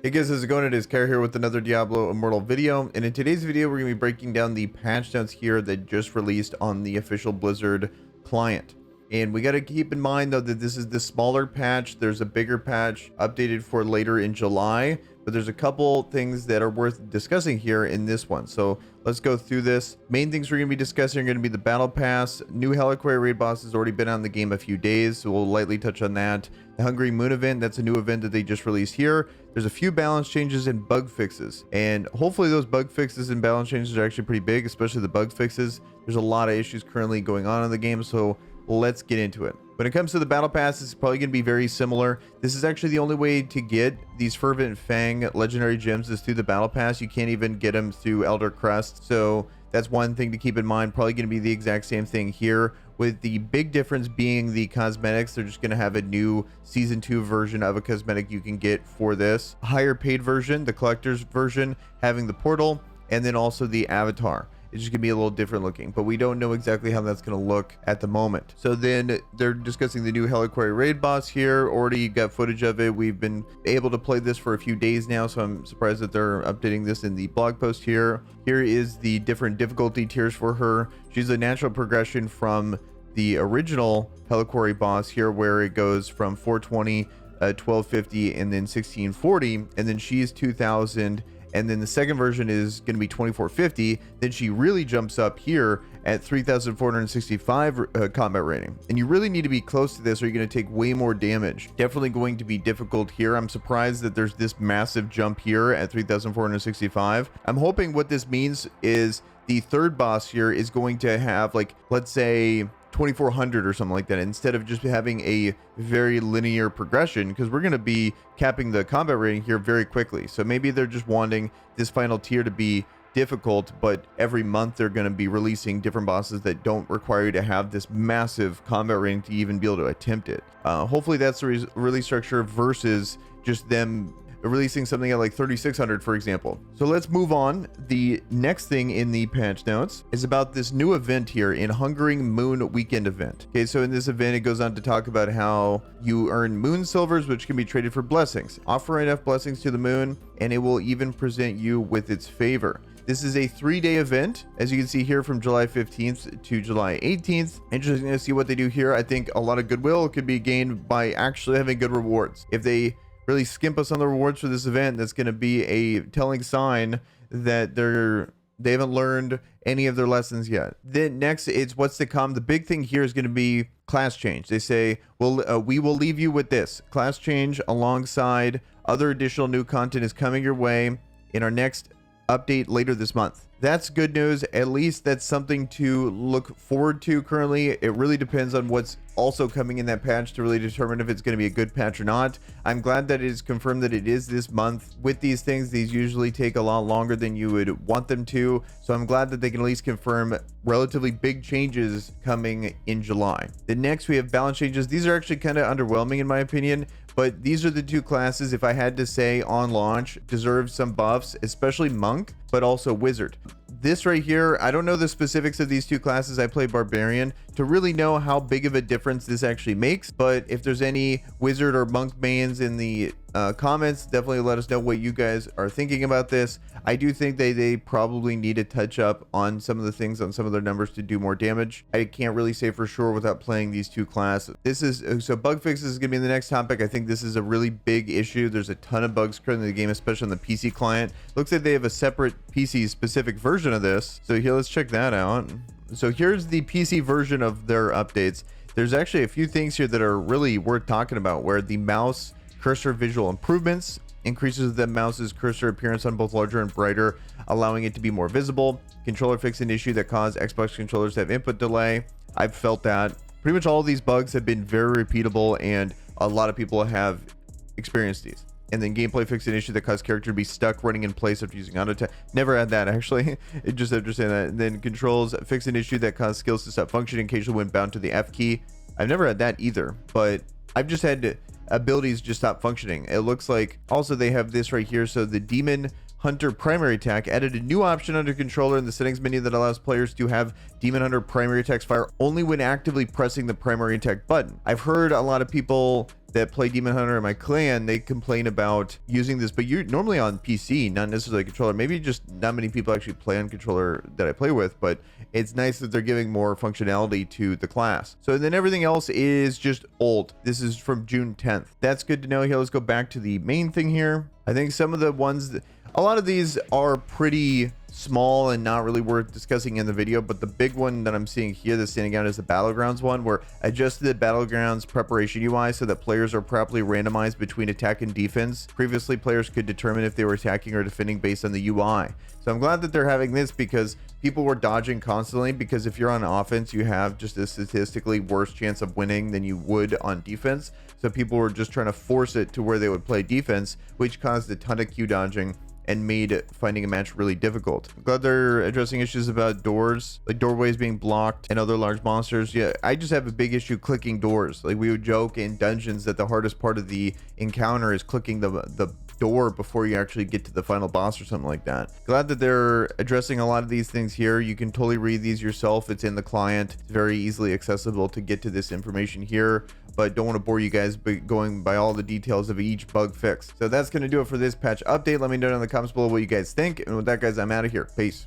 Hey guys, how's it going? It is Kara here with another Diablo Immortal video, and in today's video we're going to be breaking down the patch notes here that just released on the official Blizzard client. And we got to keep in mind though that this is the smaller patch. There's a bigger patch updated for later in July, but there's a couple things that are worth discussing here in this one. So let's go through this. Main things we're going to be discussing are going to be the battle pass. New Heliquary raid boss has already been on the game a few days, so we'll lightly touch on that. The Hungry Moon event, that's a new event that they just released here. There's a few balance changes and bug fixes, and hopefully those bug fixes and balance changes are actually pretty big, especially the bug fixes. There's a lot of issues currently going on in the game, so let's get into it. When it comes to the battle pass, it's probably going to be very similar. This is actually the only way to get these Fervent Fang legendary gems is through the battle pass. You can't even get them through Elder Crest, so that's one thing to keep in mind. Probably going to be the exact same thing here, with the big difference being the cosmetics. They're just going to have a new season 2 version of a cosmetic you can get for this. Higher paid version, the collector's version, having the portal, and then also the avatar. It's just gonna be a little different looking, but we don't know exactly how that's gonna look at the moment. So then they're discussing the new Heliquary raid boss here. Already got footage of it. We've been able to play this for a few days now, so I'm surprised that they're updating this in the blog post here. Here is the different difficulty tiers for her. She's a natural progression from the original Heliquary boss here, where it goes from 420, 1250, and then 1640, and then she's 2000. And then the second version is going to be 2450. Then she really jumps up here at 3465 combat rating. And you really need to be close to this or you're going to take way more damage. Definitely going to be difficult here. I'm surprised that there's this massive jump here at 3465. I'm hoping what this means is the third boss here is going to have, like, let's say 2400 or something like that, instead of just having a very linear progression, because we're going to be capping the combat rating here very quickly. So maybe they're just wanting this final tier to be difficult, but every month they're going to be releasing different bosses that don't require you to have this massive combat rating to even be able to attempt it. Hopefully that's the release structure versus just them releasing something at like 3600, for example. So let's move on. The next thing in the patch notes is about this new event here in Hungering Moon Weekend event. Okay, so in this event, it goes on to talk about how you earn moon silvers, which can be traded for blessings. Offer enough blessings to the moon, and it will even present you with its favor. This is a 3-day event, as you can see here, from July 15th to July 18th. Interesting to see what they do here. I think a lot of goodwill could be gained by actually having good rewards. If they really skimp us on the rewards for this event, that's going to be a telling sign that they haven't learned any of their lessons yet. Then next, it's what's to come. The big thing here is going to be class change. They say, well, we will leave you with this class change alongside other additional new content is coming your way in our next update later this month. That's good news. At least that's something to look forward to currently. It really depends on what's also coming in that patch to really determine if it's going to be a good patch or not. I'm glad that it is confirmed that it is this month. With these things, these usually take a lot longer than you would want them to. So I'm glad that they can at least confirm relatively big changes coming in July. Then next we have balance changes. These are actually kind of underwhelming in my opinion, but these are the two classes, if I had to say on launch, deserve some buffs, especially Monk, but also Wizard. This right here, I don't know the specifics of these two classes. I play Barbarian to really know how big of a difference this actually makes. But if there's any Wizard or Monk mains in the comments, definitely let us know what you guys are thinking about this. I do think they probably need to touch up on some of the things on some of their numbers to do more damage. I can't really say for sure without playing these two classes. This is so bug fixes is gonna be the next topic. I think this is a really big issue. There's a ton of bugs currently in the game, especially on the PC client. Looks like they have a separate PC specific version of this. So here, let's check that out. So here's the PC version of their updates. There's actually a few things here that are really worth talking about, where the mouse cursor visual improvements increases the mouse's cursor appearance on both larger and brighter, allowing it to be more visible. Controller fixed an issue that caused Xbox controllers to have input delay. I've felt that. Pretty much all of these bugs have been very repeatable, and a lot of people have experienced these. And then gameplay fixed an issue that caused character to be stuck running in place after using auto attack. Never had that, actually. It just understand that. And then controls fixed an issue that caused skills to stop functioning occasionally when bound to the F key. I've never had that either, but I've just had abilities just stop functioning. It looks like also they have this right here. So the Demon Hunter primary attack added a new option under controller in the settings menu that allows players to have Demon Hunter primary attacks fire only when actively pressing the primary attack button. I've heard a lot of people that play Demon Hunter in my clan, they complain about using this, but you're normally on PC, not necessarily a controller. Maybe just not many people actually play on controller that I play with, but it's nice that they're giving more functionality to the class. So then everything else is just old. This is from June 10th. That's good to know. Here, let's go back to the main thing here. I think some of the ones that, a lot of these are pretty small and not really worth discussing in the video, but the big one that I'm seeing here that's standing out is the Battlegrounds one, where I adjusted the Battlegrounds preparation UI so that players are properly randomized between attack and defense. Previously, players could determine if they were attacking or defending based on the UI. So I'm glad that they're having this, because people were dodging constantly, because if you're on offense, you have just a statistically worse chance of winning than you would on defense. So people were just trying to force it to where they would play defense, which caused a ton of Q dodging and made finding a match really difficult. I'm glad they're addressing issues about doors, like doorways being blocked and other large monsters. Yeah, I just have a big issue clicking doors. Like, we would joke in dungeons that the hardest part of the encounter is clicking the door before you actually get to the final boss or something like that. Glad that they're addressing a lot of these things here. You can totally read these yourself. It's in the client. It's very easily accessible to get to this information here, but don't want to bore you guys by going by all the details of each bug fix. So that's going to do it for this patch update. Let me know down in the comments below what you guys think. And with that, guys, I'm out of here. Peace.